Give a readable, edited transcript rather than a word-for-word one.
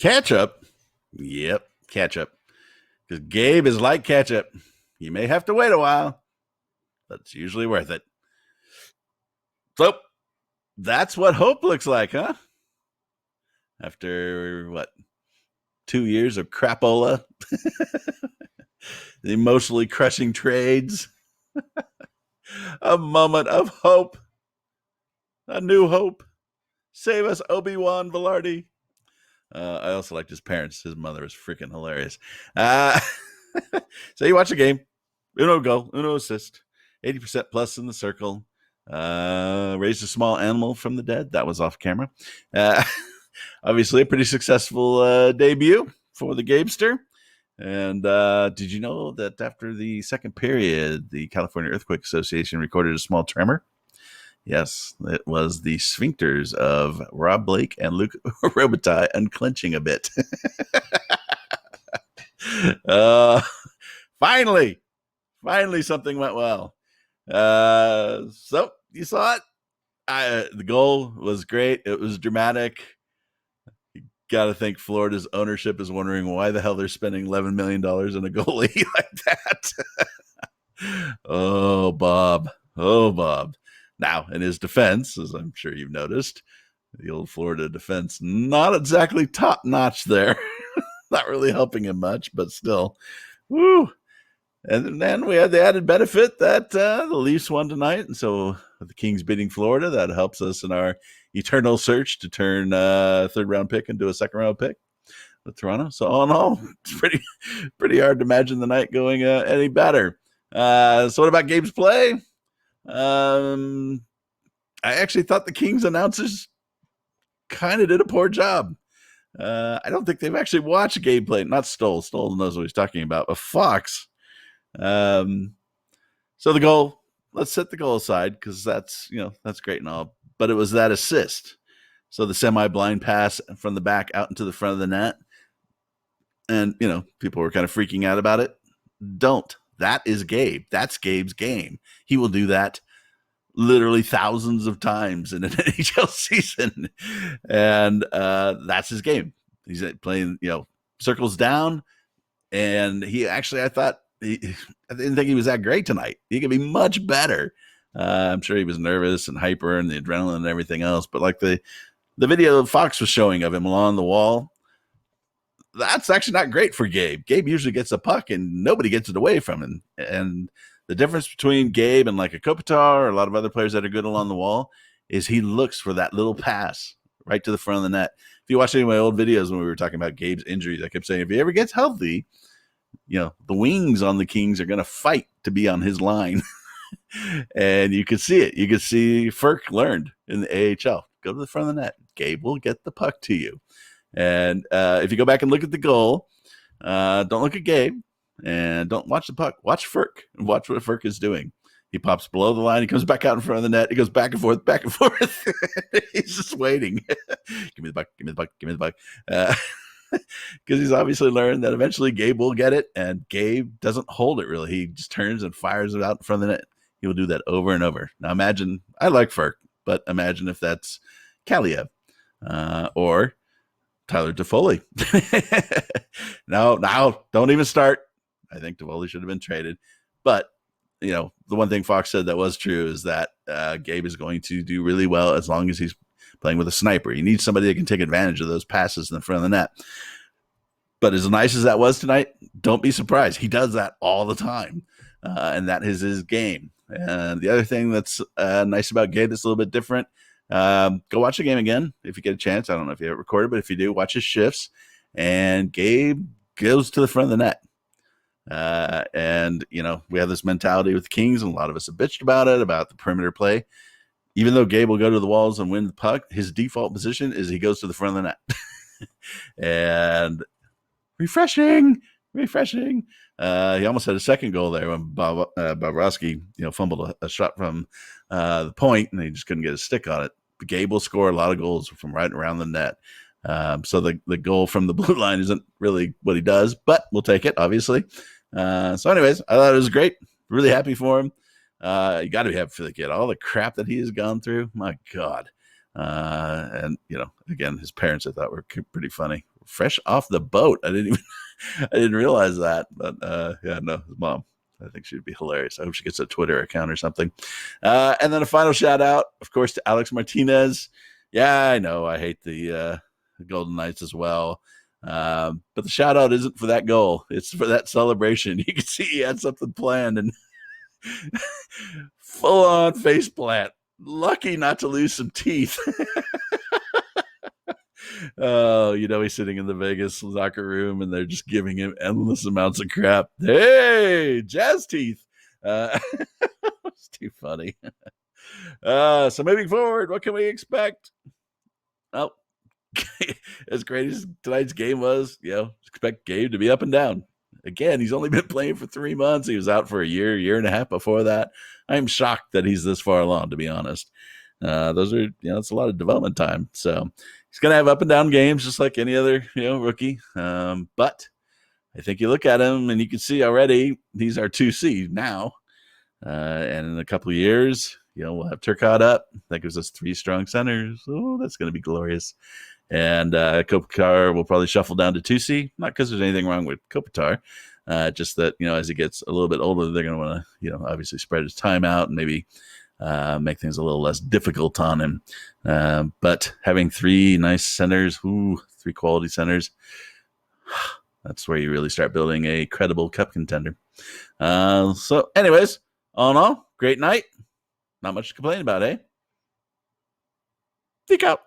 Ketchup? Yep, ketchup. Because Gabe is like ketchup. You may have to wait a while, but it's usually worth it. So that's what hope looks like, huh? After what, 2 years of crapola, the emotionally crushing trades, a moment of hope, a new hope. Save us, Obi-Wan Vilardi. I also liked his parents. His mother was freaking hilarious. Uh, so you watch the game. Uno goal, Uno assist, 80% plus in the circle. Raised a small animal from the dead. That was off camera. Uh, obviously, a pretty successful debut for the Gabester. And did you know that after the second period, the California Earthquake Association recorded a small tremor? Yes, it was the sphincters of Rob Blake and Luke Robitaille unclenching a bit. uh, finally, something went well. So you saw it. The goal was great. It was dramatic. You got to think Florida's ownership is wondering why the hell they're spending $11 million in a goalie like that. Oh, Bob. Oh, Bob. Now, in his defense, as I'm sure you've noticed, the old Florida defense, not exactly top notch there. Not really helping him much, but still. Woo. And then we had the added benefit that the Leafs won tonight. And so with the Kings beating Florida, that helps us in our eternal search to turn third round pick into a second round pick with Toronto. So all in all, it's pretty hard to imagine the night going any better. So what about Gabe's play? I actually thought the Kings announcers kind of did a poor job. I don't think they've actually watched Gabe play. Not Stoll. Stoll knows what he's talking about. But Fox. So the goal, let's set the goal aside because that's great and all. But it was that assist. So the semi-blind pass from the back out into the front of the net. And, people were kind of freaking out about it. Don't. That is Gabe. That's Gabe's game. He will do that literally thousands of times in an NHL season. And that's his game. He's playing, circles down. And he actually, I didn't think he was that great tonight. He could be much better. I'm sure he was nervous and hyper and the adrenaline and everything else. But like the video Fox was showing of him along the wall, that's actually not great for Gabe. Gabe usually gets a puck and nobody gets it away from him. And the difference between Gabe and like a Kopitar or a lot of other players that are good along the wall is he looks for that little pass right to the front of the net. If you watch any of my old videos when we were talking about Gabe's injuries, I kept saying if he ever gets healthy, the wings on the Kings are going to fight to be on his line. And you could see it. You could see Ferk learned in the AHL. Go to the front of the net. Gabe will get the puck to you. And if you go back and look at the goal, don't look at Gabe and don't watch the puck. Watch Ferk and watch what Ferk is doing. He pops below the line. He comes back out in front of the net. He goes back and forth, back and forth. He's just waiting. Give me the puck. Give me the puck. Give me the puck. Because he's obviously learned that eventually Gabe will get it, and Gabe doesn't hold it really. He just turns and fires it out in front of the net. He will do that over and over. Now imagine, I like Ferk, but imagine if that's Kaliev or Tyler Toffoli. No, don't even start. I think Toffoli should have been traded. But, the one thing Fox said that was true is that Gabe is going to do really well as long as he's playing with a sniper. You need somebody that can take advantage of those passes in the front of the net. But as nice as that was tonight, don't be surprised. He does that all the time. And that is his game. And the other thing that's nice about Gabe that's a little bit different, go watch the game again if you get a chance. I don't know if you have it recorded, but if you do, watch his shifts. And Gabe goes to the front of the net. And, we have this mentality with the Kings, and a lot of us have bitched about it, about the perimeter play. Even though Gabe will go to the walls and win the puck, his default position is he goes to the front of the net. And refreshing. He almost had a second goal there when Bobrovsky, fumbled a shot from the point, and he just couldn't get his stick on it. But Gabe will score a lot of goals from right around the net. So the goal from the blue line isn't really what he does, but we'll take it, obviously. So anyways, I thought it was great. Really happy for him. You got to be happy for the kid. All the crap that he has gone through, my God. And again, his parents I thought were pretty funny. fresh off the boat. I didn't realize that. But yeah, no, his mom. I think she'd be hilarious. I hope she gets a Twitter account or something. And then a final shout out, of course, to Alex Martinez. Yeah, I know. I hate the Golden Knights as well. But the shout out isn't for that goal. It's for that celebration. You can see he had something planned and full on face plant. Lucky not to lose some teeth. Oh, he's sitting in the Vegas locker room and they're just giving him endless amounts of crap. Hey, jazz teeth. It's too funny. So moving forward, what can we expect? Well, as great as tonight's game was, expect Gabe to be up and down. Again, he's only been playing for 3 months. He was out for a year and a half before that. I'm shocked that he's this far along, to be honest. Those are, it's a lot of development time. So he's going to have up and down games just like any other, rookie. But I think you look at him and you can see already he's our 2C now. And in a couple of years, we'll have Turcotte up. That gives us 3 strong centers. Oh, that's going to be glorious. And Kopitar will probably shuffle down to 2C. Not because there's anything wrong with Kopitar. Just that, as he gets a little bit older, they're going to want to, obviously spread his time out and maybe make things a little less difficult on him. But having 3 nice centers, 3 quality centers, that's where you really start building a credible cup contender. So anyways, all in all, great night. Not much to complain about, eh? Peek out.